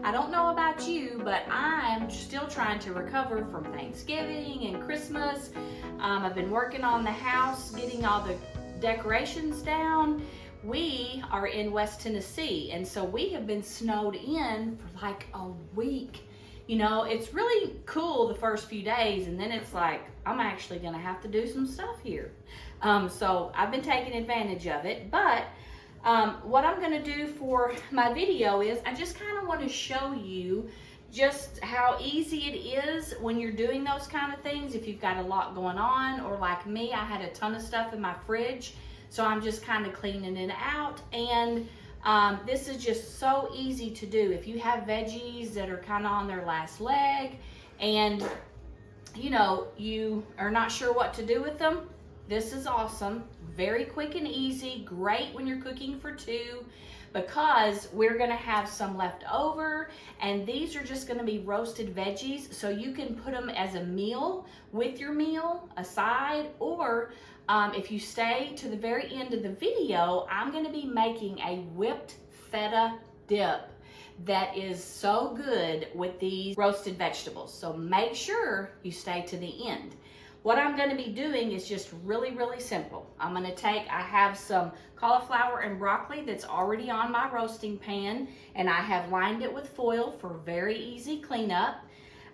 I don't know about you, but I'm still trying to recover from Thanksgiving and Christmas. I've been working on the house, getting all the decorations down. We are in West Tennessee, and so we have been snowed in for like a week. You know, it's really cool the first few days, and then it's like, I'm actually gonna have to do some stuff here. So I've been taking advantage of it, but what I'm gonna do for my video is I just kind of want to show you just how easy it is when you're doing those kind of things. If you've got a lot going on, or like me, I had a ton of stuff in my fridge, so I'm just kind of cleaning it out. And this is just so easy to do. If you have veggies that are kind of on their last leg and you know, you are not sure what to do with them, this is awesome. Very quick and easy, great when you're cooking for two, because we're gonna have some left over, and these are just gonna be roasted veggies, so you can put them as a meal with your meal aside, or if you stay to the very end of the video, I'm gonna be making a whipped feta dip that is so good with these roasted vegetables. So make sure you stay to the end. What I'm gonna be doing is just really, really simple. I have some cauliflower and broccoli that's already on my roasting pan, and I have lined it with foil for very easy cleanup.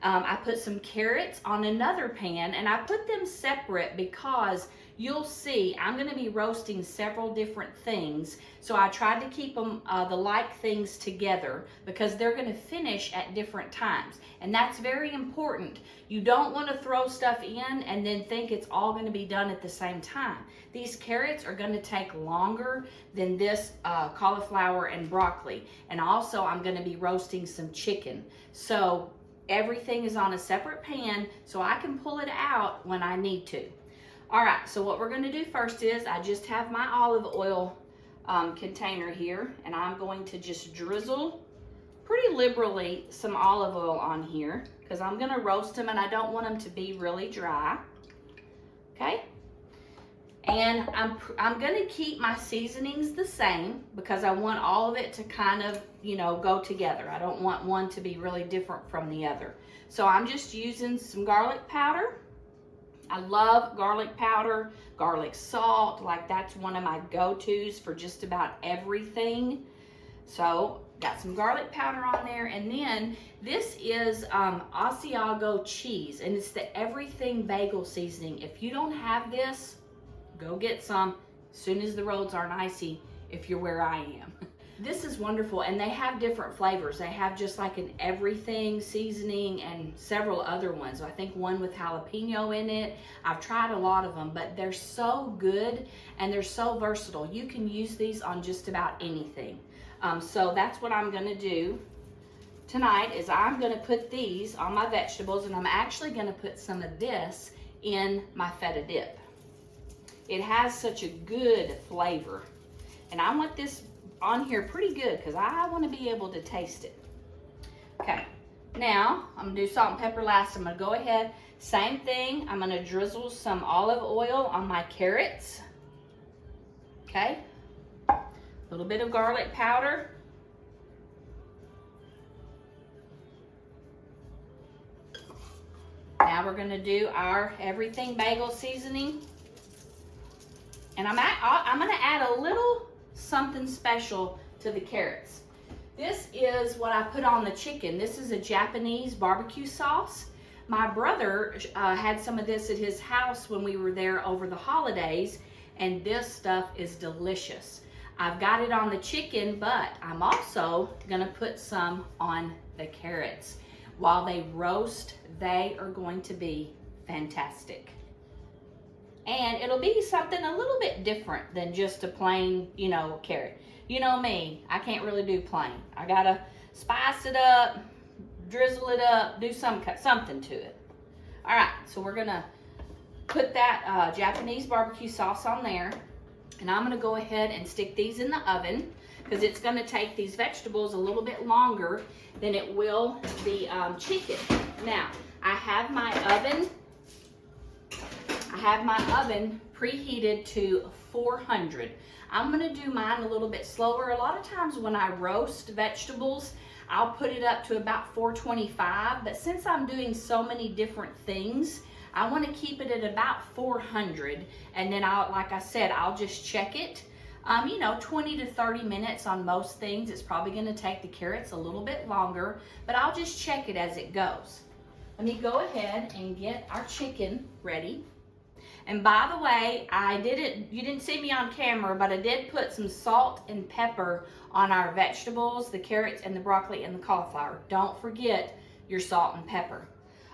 I put some carrots on another pan, and I put them separate because you'll see I'm gonna be roasting several different things. So I tried to keep them, the like things together, because they're gonna finish at different times. And that's very important. You don't wanna throw stuff in and then think it's all gonna be done at the same time. These carrots are gonna take longer than this cauliflower and broccoli. And also I'm gonna be roasting some chicken. So everything is on a separate pan so I can pull it out when I need to. All right, so what we're gonna do first is I just have my olive oil container here, and I'm going to just drizzle pretty liberally some olive oil on here, because I'm gonna roast them and I don't want them to be really dry, okay? And I'm gonna keep my seasonings the same, because I want all of it to kind of, you know, go together. I don't want one to be really different from the other. So I'm just using some garlic powder. I love garlic powder, garlic salt, like that's one of my go-tos for just about everything. So got some garlic powder on there, and then this is Asiago cheese, and it's the everything bagel seasoning. If you don't have this, go get some as soon as the roads aren't icy if you're where I am. This is wonderful, and they have different flavors. They have just like an everything seasoning and several other ones. I think one with jalapeno in it. I've tried a lot of them, but they're so good and they're so versatile. You can use these on just about anything. So that's what I'm gonna do tonight, is I'm gonna put these on my vegetables, and I'm actually gonna put some of this in my feta dip. It has such a good flavor, and I want this on here pretty good because I want to be able to taste it. Okay, now I'm gonna do salt and pepper last. I'm gonna go ahead, same thing, I'm gonna drizzle some olive oil on my carrots. Okay, a little bit of garlic powder. Now we're gonna do our everything bagel seasoning, and I'm gonna add a little something special to the carrots. This is what I put on the chicken. This is a Japanese barbecue sauce. My brother had some of this at his house when we were there over the holidays, and this stuff is delicious. I've got it on the chicken, but I'm also gonna put some on the carrots. While they roast, they are going to be fantastic. And it'll be something a little bit different than just a plain, you know, carrot. You know me, I can't really do plain. I gotta spice it up, drizzle it up, do something to it. All right, so we're gonna put that Japanese barbecue sauce on there, and I'm gonna go ahead and stick these in the oven, because it's gonna take these vegetables a little bit longer than it will the chicken. Now, I have my oven preheated to 400. I'm gonna do mine a little bit slower. A lot of times when I roast vegetables, I'll put it up to about 425, but since I'm doing so many different things, I want to keep it at about 400, and then like I said, I'll just check it. 20 to 30 minutes on most things. It's probably going to take the carrots a little bit longer, but I'll just check it as it goes. Let me go ahead and get our chicken ready. And by the way, you didn't see me on camera, but I did put some salt and pepper on our vegetables, the carrots and the broccoli and the cauliflower. Don't forget your salt and pepper.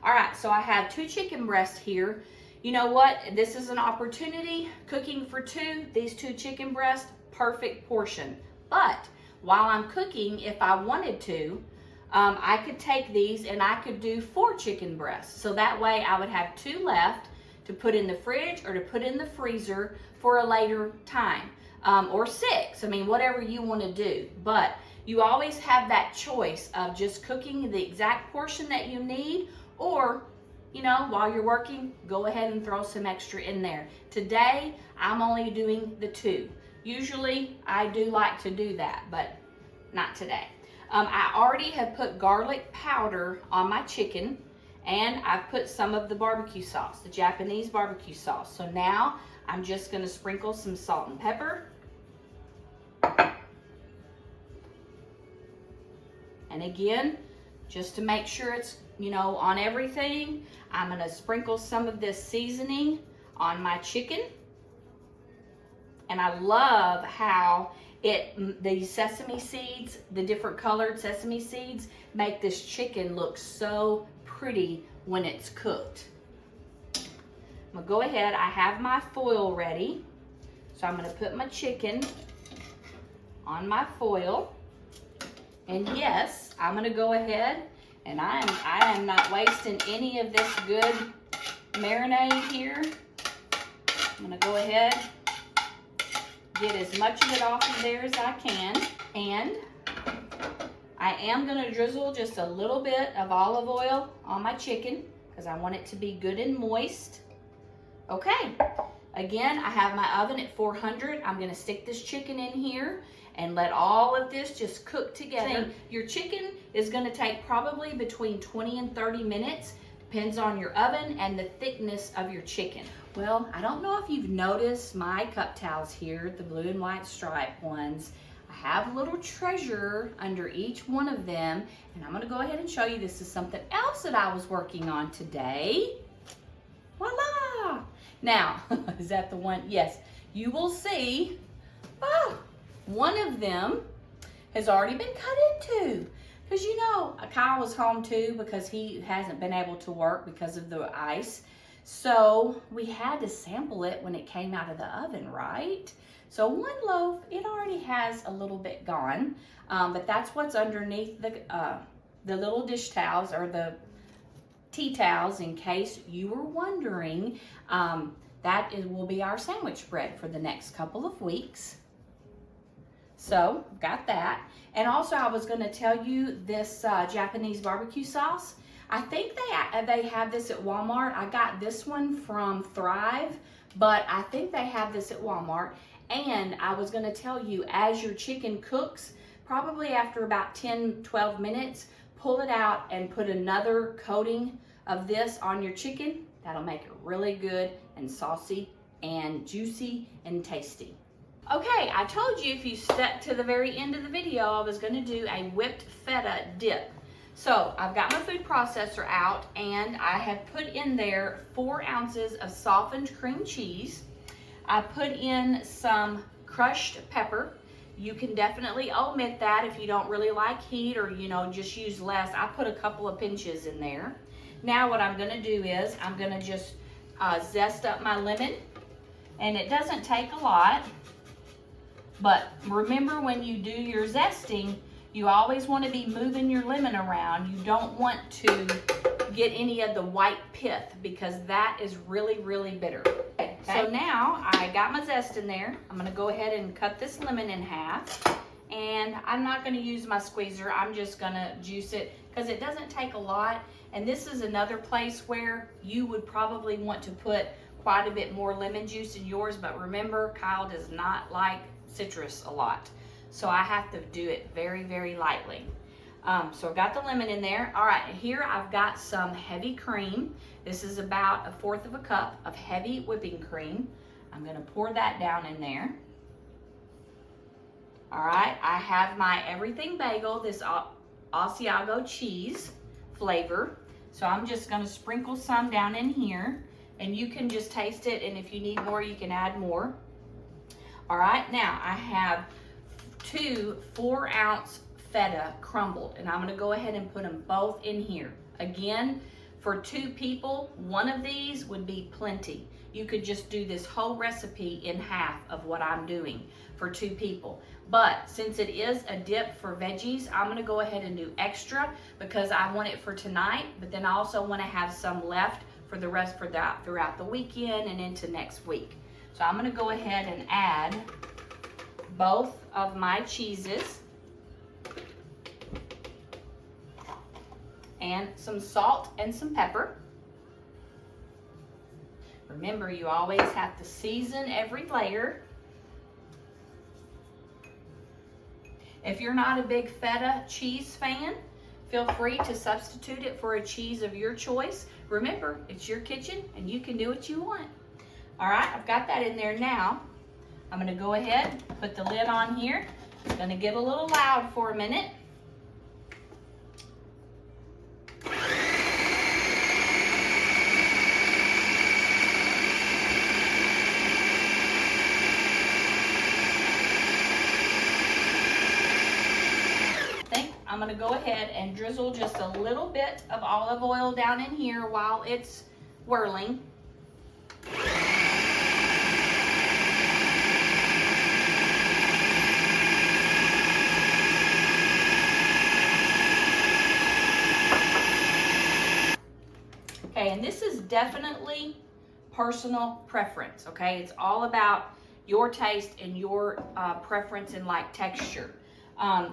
All right, so I have 2 chicken breasts here. You know what? This is an opportunity. Cooking for 2, these 2 chicken breasts, perfect portion. But while I'm cooking, if I wanted to, I could take these and I could do 4 chicken breasts. So that way I would have 2 left to put in the fridge or to put in the freezer for a later time. Or 6, I mean, whatever you want to do. But you always have that choice of just cooking the exact portion that you need, or, while you're working, go ahead and throw some extra in there. Today, I'm only doing the 2. Usually, I do like to do that, but not today. I already have put garlic powder on my chicken, and I've put some of the barbecue sauce, the Japanese barbecue sauce. So now, I'm just going to sprinkle some salt and pepper. And again, just to make sure it's, on everything, I'm going to sprinkle some of this seasoning on my chicken. And I love how the sesame seeds, the different colored sesame seeds, make this chicken look so pretty when it's cooked. I'm going to go ahead. I have my foil ready. So I'm going to put my chicken on my foil. And yes, I'm going to go ahead, and I am not wasting any of this good marinade here. I'm going to go ahead, get as much of it off of there as I can. And I am going to drizzle just a little bit of olive oil on my chicken because I want it to be good and moist. Okay, again, I have my oven at 400. I'm going to stick this chicken in here and let all of this just cook together. Your chicken is going to take probably between 20 and 30 minutes. Depends on your oven and the thickness of your chicken. Well, I don't know if you've noticed my cup towels here, the blue and white stripe ones. I have a little treasure under each one of them, and I'm going to go ahead and show you. This is something else that I was working on today. Voila! Now, is that the one? Yes, you will see. Oh, one of them has already been cut into. Because Kyle was home too because he hasn't been able to work because of the ice. So we had to sample it when it came out of the oven, right? So one loaf, it already has a little bit gone. But that's what's underneath the little dish towels or the tea towels, in case you were wondering. Will be our sandwich bread for the next couple of weeks. So, got that. And also, I was going to tell you this Japanese barbecue sauce. I think they have this at Walmart. I got this one from Thrive, but I think they have this at Walmart. And I was going to tell you, as your chicken cooks, probably after about 10-12 minutes, pull it out and put another coating of this on your chicken. That'll make it really good and saucy and juicy and tasty. Okay, I told you if you stuck to the very end of the video, I was going to do a whipped feta dip. So I've got my food processor out, and I have put in there 4 ounces of softened cream cheese. I put in some crushed pepper. You can definitely omit that if you don't really like heat, or just use less. I put a couple of pinches in there. Now what I'm going to do is I'm going to just zest up my lemon, and it doesn't take a lot. But remember, when you do your zesting, you always want to be moving your lemon around. You don't want to get any of the white pith because that is really, really bitter. Okay. So now I got my zest in there. I'm going to go ahead and cut this lemon in half. And I'm not going to use my squeezer. I'm just going to juice it because it doesn't take a lot. And this is another place where you would probably want to put quite a bit more lemon juice in yours. But remember, Kyle does not like citrus a lot, so I have to do it very, very lightly. So I've got the lemon in there. All right, here I've got some heavy cream. This is about 1/4 of a cup of heavy whipping cream. I'm gonna pour that down in there. All right, I have my everything bagel, this Asiago cheese flavor. So I'm just gonna sprinkle some down in here, and you can just taste it, and if you need more, you can add more. All right, now I have 2 4-ounce Feta crumbled, and I'm gonna go ahead and put them both in here. Again, for 2 people, one of these would be plenty. You could just do this whole recipe in half of what I'm doing for 2 people. But since it is a dip for veggies, I'm gonna go ahead and do extra because I want it for tonight, but then I also wanna have some left for the rest throughout the weekend and into next week. So I'm gonna go ahead and add both of my cheeses and some salt and some pepper. Remember, you always have to season every layer. If you're not a big Feta cheese fan, feel free to substitute it for a cheese of your choice. Remember, it's your kitchen and you can do what you want. All right, I've got that in there now. I'm gonna go ahead, put the lid on here. It's gonna get a little loud for a minute. I'm gonna go ahead and drizzle just a little bit of olive oil down in here while it's whirling. Okay, and this is definitely personal preference, okay? It's all about your taste and your preference and like texture.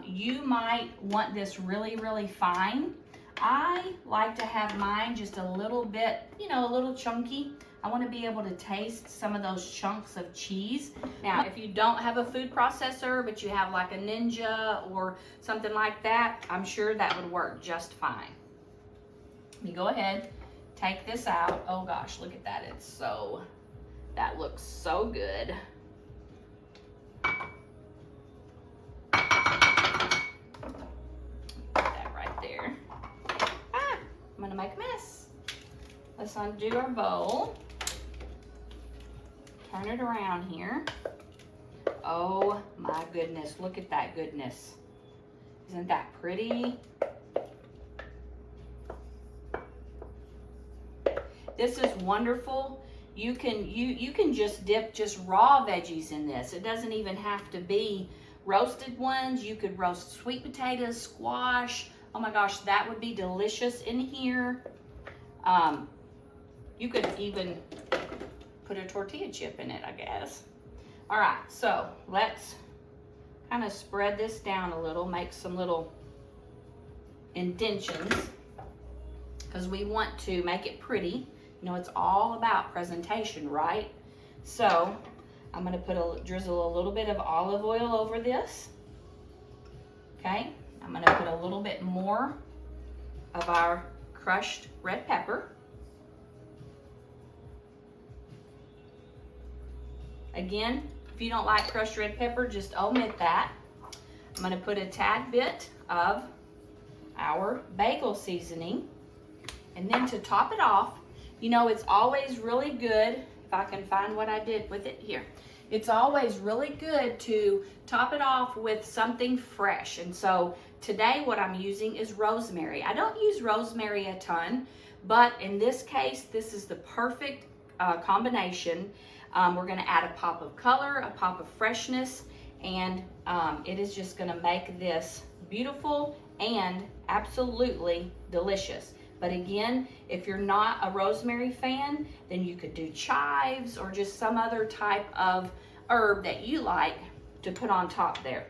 You might want this really, really fine. I like to have mine just a little bit, a little chunky. I want to be able to taste some of those chunks of cheese. Now, if you don't have a food processor, but you have like a Ninja or something like that, I'm sure that would work just fine. You go ahead, take this out. Oh gosh, look at that. That looks so good. I'm gonna make a mess. Let's undo our bowl. Turn it around here. Oh my goodness, look at that goodness. Isn't that pretty? This is wonderful. You can just dip just raw veggies in this. It doesn't even have to be roasted ones. You could roast sweet potatoes, squash. Oh my gosh, that would be delicious in here. You could even put a tortilla chip in it, I guess. All right, so let's kind of spread this down a little, make some little indentions because we want to make it pretty. It's all about presentation, right? So I'm gonna drizzle a little bit of olive oil over this, okay? I'm gonna put a little bit more of our crushed red pepper. Again, if you don't like crushed red pepper, just omit that. I'm gonna put a tad bit of our bagel seasoning. And then to top it off, it's always really good, if I can find what I did with it here. It's always really good to top it off with something fresh. And so today what I'm using is rosemary. I don't use rosemary a ton, but in this case, this is the perfect combination. We're gonna add a pop of color, a pop of freshness, and it is just gonna make this beautiful and absolutely delicious. But again, if you're not a rosemary fan, then you could do chives or just some other type of herb that you like to put on top there.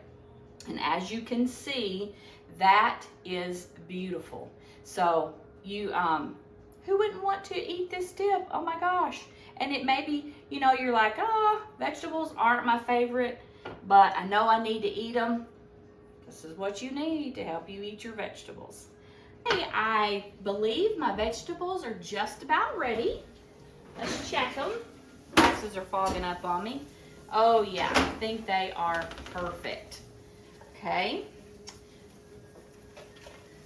And as you can see, that is beautiful. So you, who wouldn't want to eat this dip? Oh my gosh. And it may be, you're like, vegetables aren't my favorite, but I know I need to eat them This is what you need to help you eat your vegetables. Okay, I believe my vegetables are just about ready. Let's check them. Glasses are fogging up on me. Oh yeah, I think they are perfect. Okay.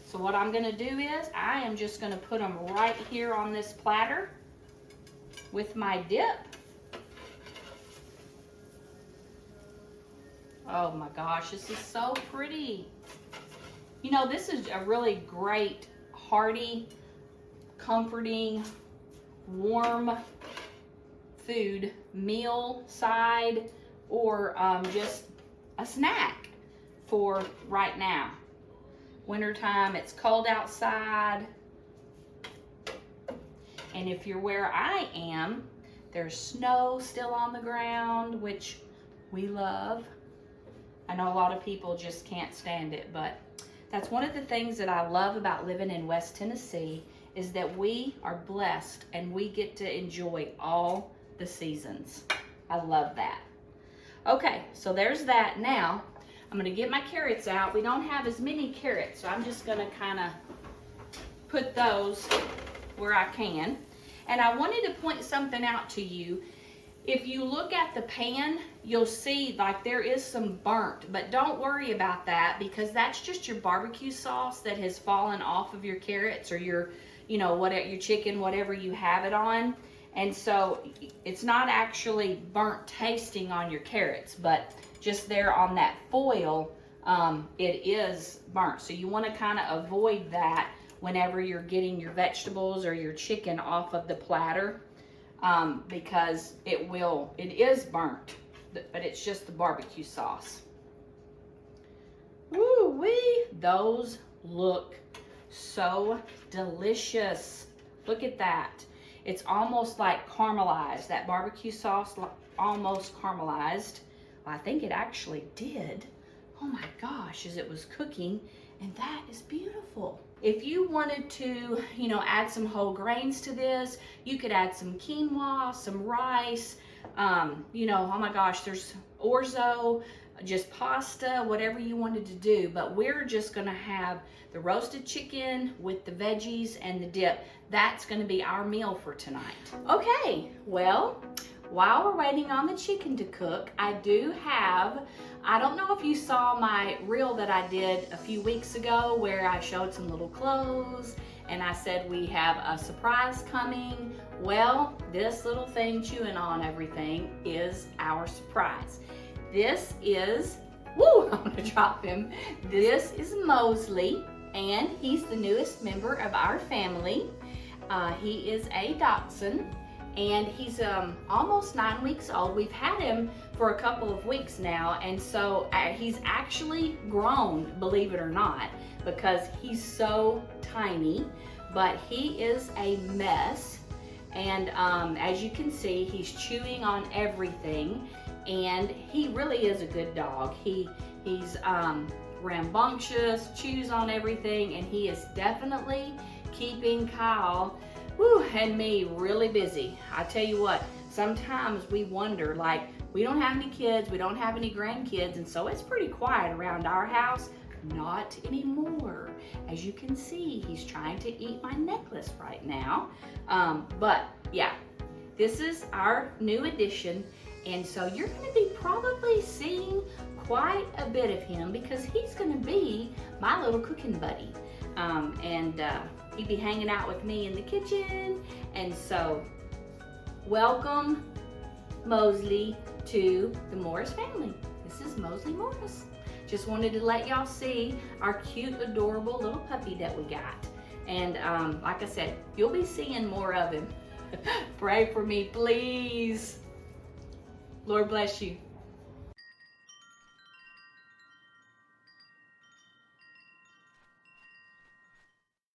So what I'm gonna do is I am just gonna put them right here on this platter with my dip. Oh my gosh, this is so pretty. You know, this is a really great, hearty, comforting, warm food, meal side, or just a snack for right now. Wintertime, it's cold outside. And if you're where I am, there's snow still on the ground, which we love. I know a lot of people just can't stand it, but that's one of the things that I love about living in West Tennessee is that we are blessed and we get to enjoy all the seasons. I love that. Okay, so there's that. Now, I'm gonna get my carrots out. We don't have as many carrots, so I'm just gonna kind of put those where I can. And I wanted to point something out to you. If you look at the pan, you'll see like there is some burnt, but don't worry about that because that's just your barbecue sauce that has fallen off of your carrots or your, you know, whatever, your chicken, whatever you have it on. And so it's not actually burnt tasting on your carrots, but just there on that foil, it is burnt. So you want to kind of avoid that whenever you're getting your vegetables or your chicken off of the platter. Because it is burnt, but it's just the barbecue sauce. Woo-wee, those look so delicious. Look at that. It's almost like caramelized. That barbecue sauce almost caramelized. Well, I think it actually did. Oh my gosh, as it was cooking, and that is beautiful. If you wanted to, you know, add some whole grains to this, you could add some quinoa, some rice, you know, oh my gosh, there's orzo, just pasta, whatever you wanted to do. But we're just gonna have the roasted chicken with the veggies and the dip. That's gonna be our meal for tonight. Okay, well, while we're waiting on the chicken to cook, I do have, I don't know if you saw my reel that I did a few weeks ago where I showed some little clothes and I said we have a surprise coming. Well, this little thing chewing on everything is our surprise. This is, woo, I'm gonna drop him. This is Mosley, and he's the newest member of our family. He is a dachshund. And he's almost 9 weeks old. We've had him for a couple of weeks now, and so he's actually grown, believe it or not, because he's so tiny, but he is a mess. And as you can see, he's chewing on everything, and he really is a good dog. He's rambunctious, chews on everything, and he is definitely keeping Kyle and me really busy. I tell you what, sometimes we wonder, like, we don't have any kids, we don't have any grandkids, and so it's pretty quiet around our house. Not anymore. As you can see, he's trying to eat my necklace right now. But yeah, this is our new addition, and so you're going to be probably seeing quite a bit of him because he's going to be my little cooking buddy. He'd be hanging out with me in the kitchen. And so, welcome Mosley to the Morris family. This is Mosley Morris. Just wanted to let y'all see our cute, adorable little puppy that we got. And like I said, you'll be seeing more of him. Pray for me, please. Lord bless you.